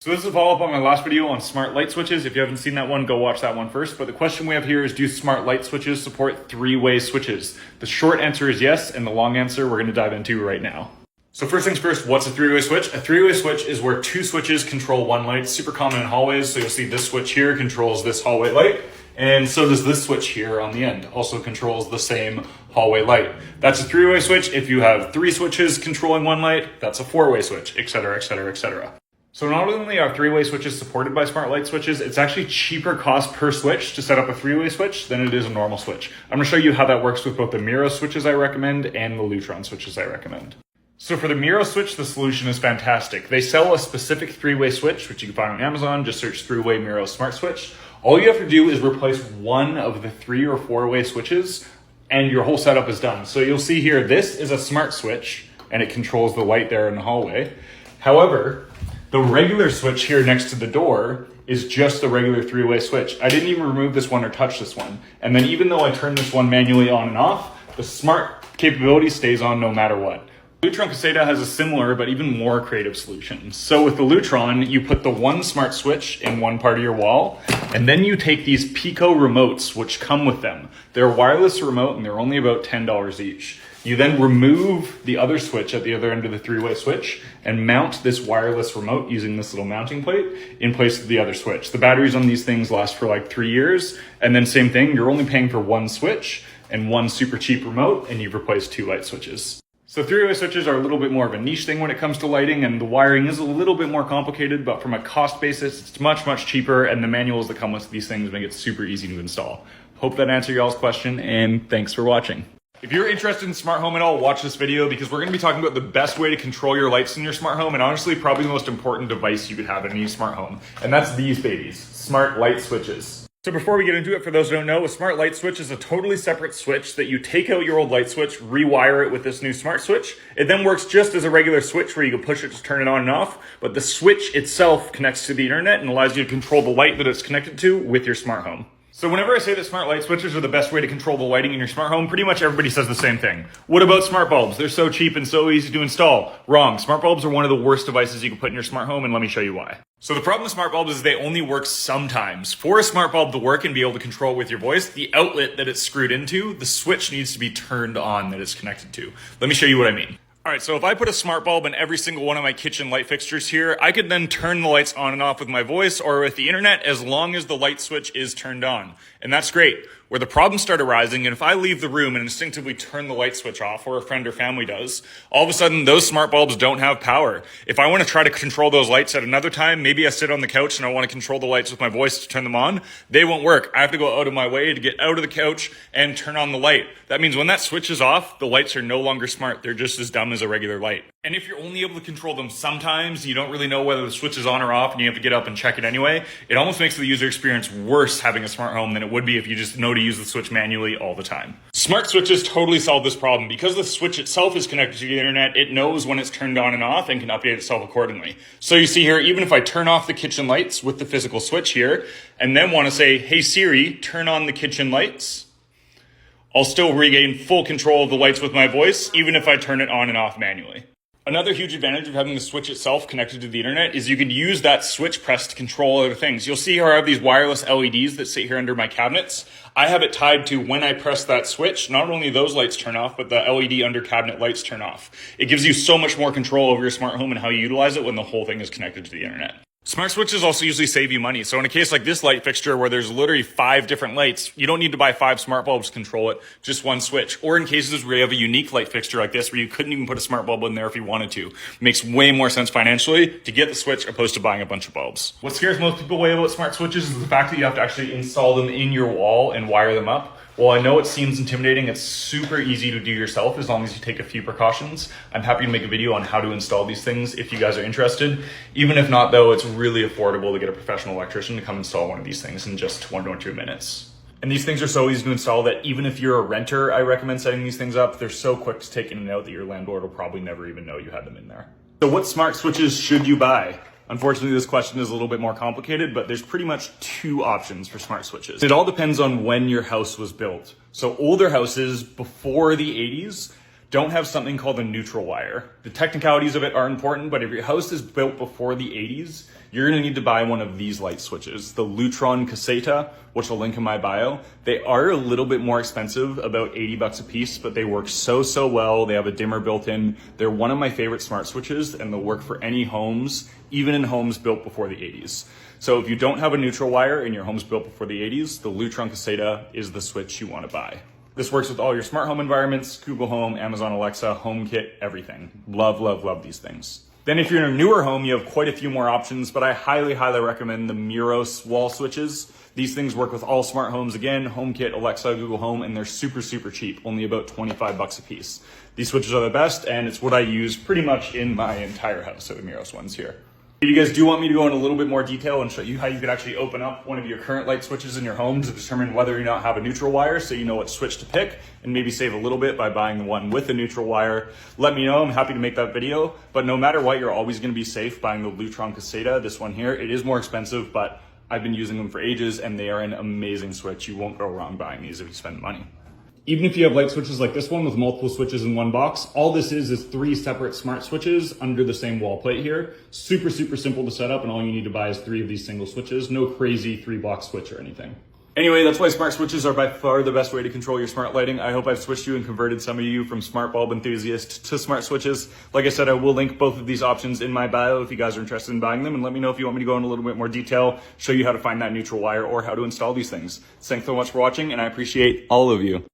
So this is a follow-up on my last video on smart light switches. If you haven't seen that one, go watch that one first. But the question we have here is, do smart light switches support three-way switches? The short answer is yes, and the long answer we're going to dive into right now. So first things first, what's a three-way switch? A three-way switch is where two switches control one light. Super common in hallways, so you'll see this switch here controls this hallway light, and so does this switch here on the end, also controls the same hallway light. That's a three-way switch. If you have three switches controlling one light, that's a four-way switch, etc., etc., etc. So not only are three-way switches supported by smart light switches, it's actually cheaper cost per switch to set up a three-way switch than it is a normal switch. I'm gonna show you how that works with both the Meross switches I recommend and the Lutron switches I recommend. So for the Meross switch, the solution is fantastic. They sell a specific three-way switch, which you can find on Amazon. Just search three-way Meross smart switch. All you have to do is replace one of the three or four-way switches and your whole setup is done. So you'll see here, this is a smart switch and it controls the light there in the hallway. However, the regular switch here next to the door is just the regular three-way switch. I didn't even remove this one or touch this one. And then even though I turn this one manually on and off, the smart capability stays on no matter what. Lutron Caseta has a similar but even more creative solution. So with the Lutron, you put the one smart switch in one part of your wall, and then you take these Pico remotes, which come with them. They're a wireless remote and they're only about $10 each. You then remove the other switch at the other end of the three-way switch and mount this wireless remote using this little mounting plate in place of the other switch. The batteries on these things last for like 3 years. And then same thing, you're only paying for one switch and one super cheap remote, and you've replaced two light switches. So three-way switches are a little bit more of a niche thing when it comes to lighting, and the wiring is a little bit more complicated, but from a cost basis, it's much, much cheaper, and the manuals that come with these things make it super easy to install. Hope that answered y'all's question, and thanks for watching. If you're interested in smart home at all, watch this video because we're going to be talking about the best way to control your lights in your smart home, and honestly, probably the most important device you could have in any smart home, and that's these babies, smart light switches. So before we get into it, for those who don't know, a smart light switch is a totally separate switch that you take out your old light switch, rewire it with this new smart switch. It then works just as a regular switch where you can push it to turn it on and off, but the switch itself connects to the internet and allows you to control the light that it's connected to with your smart home. So whenever I say that smart light switches are the best way to control the lighting in your smart home, pretty much everybody says the same thing. What about smart bulbs? They're so cheap and so easy to install. Wrong. Smart bulbs are one of the worst devices you can put in your smart home, and let me show you why. So the problem with smart bulbs is they only work sometimes. For a smart bulb to work and be able to control it with your voice, the outlet that it's screwed into, the switch needs to be turned on that it's connected to. Let me show you what I mean. All right, so if I put a smart bulb in every single one of my kitchen light fixtures here, I could then turn the lights on and off with my voice or with the internet as long as the light switch is turned on. And that's great. Where the problems start arising, and if I leave the room and instinctively turn the light switch off, or a friend or family does, all of a sudden those smart bulbs don't have power. If I want to try to control those lights at another time, maybe I sit on the couch and I want to control the lights with my voice to turn them on, they won't work. I have to go out of my way to get out of the couch and turn on the light. That means when that switch is off, the lights are no longer smart. They're just as dumb as a regular light. And if you're only able to control them sometimes, you don't really know whether the switch is on or off, and you have to get up and check it anyway, it almost makes the user experience worse having a smart home than it would be if you just know to use the switch manually all the time. Smart switches totally solve this problem. Because the switch itself is connected to the internet, it knows when it's turned on and off and can update itself accordingly. So you see here, even if I turn off the kitchen lights with the physical switch here, and then want to say, hey Siri, turn on the kitchen lights, I'll still regain full control of the lights with my voice, even if I turn it on and off manually. Another huge advantage of having the switch itself connected to the internet is you can use that switch press to control other things. You'll see how I have these wireless LEDs that sit here under my cabinets. I have it tied to when I press that switch, not only those lights turn off, but the LED under cabinet lights turn off. It gives you so much more control over your smart home and how you utilize it when the whole thing is connected to the internet. Smart switches also usually save you money. So in a case like this light fixture where there's literally 5 different lights, you don't need to buy 5 smart bulbs to control it, just one switch. Or in cases where you have a unique light fixture like this where you couldn't even put a smart bulb in there if you wanted to. It makes way more sense financially to get the switch opposed to buying a bunch of bulbs. What scares most people away about smart switches is the fact that you have to actually install them in your wall and wire them up. Well, I know it seems intimidating. It's super easy to do yourself as long as you take a few precautions. I'm happy to make a video on how to install these things if you guys are interested. Even if not, though, it's really affordable to get a professional electrician to come install one of these things in just 1 or 2 minutes. And these things are so easy to install that even if you're a renter, I recommend setting these things up. They're so quick to take in and out that your landlord will probably never even know you had them in there. So what smart switches should you buy? Unfortunately, this question is a little bit more complicated, but there's pretty much 2 options for smart switches. It all depends on when your house was built. So older houses before the 80s don't have something called a neutral wire. The technicalities of it are important, but if your house is built before the 80s, you're gonna need to buy one of these light switches, the Lutron Caseta, which I'll link in my bio. They are a little bit more expensive, about 80 bucks a piece, but they work so well. They have a dimmer built in. They're one of my favorite smart switches, and they'll work for any homes, even in homes built before the 80s. So if you don't have a neutral wire and your home's built before the 80s, the Lutron Caseta is the switch you wanna buy. This works with all your smart home environments, Google Home, Amazon Alexa, HomeKit, everything. Love these things. Then if you're in a newer home, you have quite a few more options, but I highly recommend the Meross wall switches. These things work with all smart homes again, HomeKit, Alexa, Google Home, and they're super cheap, only about 25 bucks a piece. These switches are the best, and it's what I use pretty much in my entire house, are the Meross ones here. If you guys do want me to go into a little bit more detail and show you how you could actually open up one of your current light switches in your home to determine whether or not have a neutral wire, so you know what switch to pick and maybe save a little bit by buying the one with a neutral wire, let me know. I'm happy to make that video. But no matter what, you're always going to be safe buying the Lutron Caseta. This one here, it is more expensive, but I've been using them for ages and they are an amazing switch. You won't go wrong buying these if you spend money. Even if you have light switches like this one with multiple switches in one box, all this is 3 separate smart switches under the same wall plate here. Super simple to set up, and all you need to buy is 3 of these single switches. No crazy 3-box switch or anything. Anyway, that's why smart switches are by far the best way to control your smart lighting. I hope I've switched you and converted some of you from smart bulb enthusiast to smart switches. Like I said, I will link both of these options in my bio if you guys are interested in buying them, and let me know if you want me to go into a little bit more detail, show you how to find that neutral wire or how to install these things. Thanks so much for watching, and I appreciate all of you.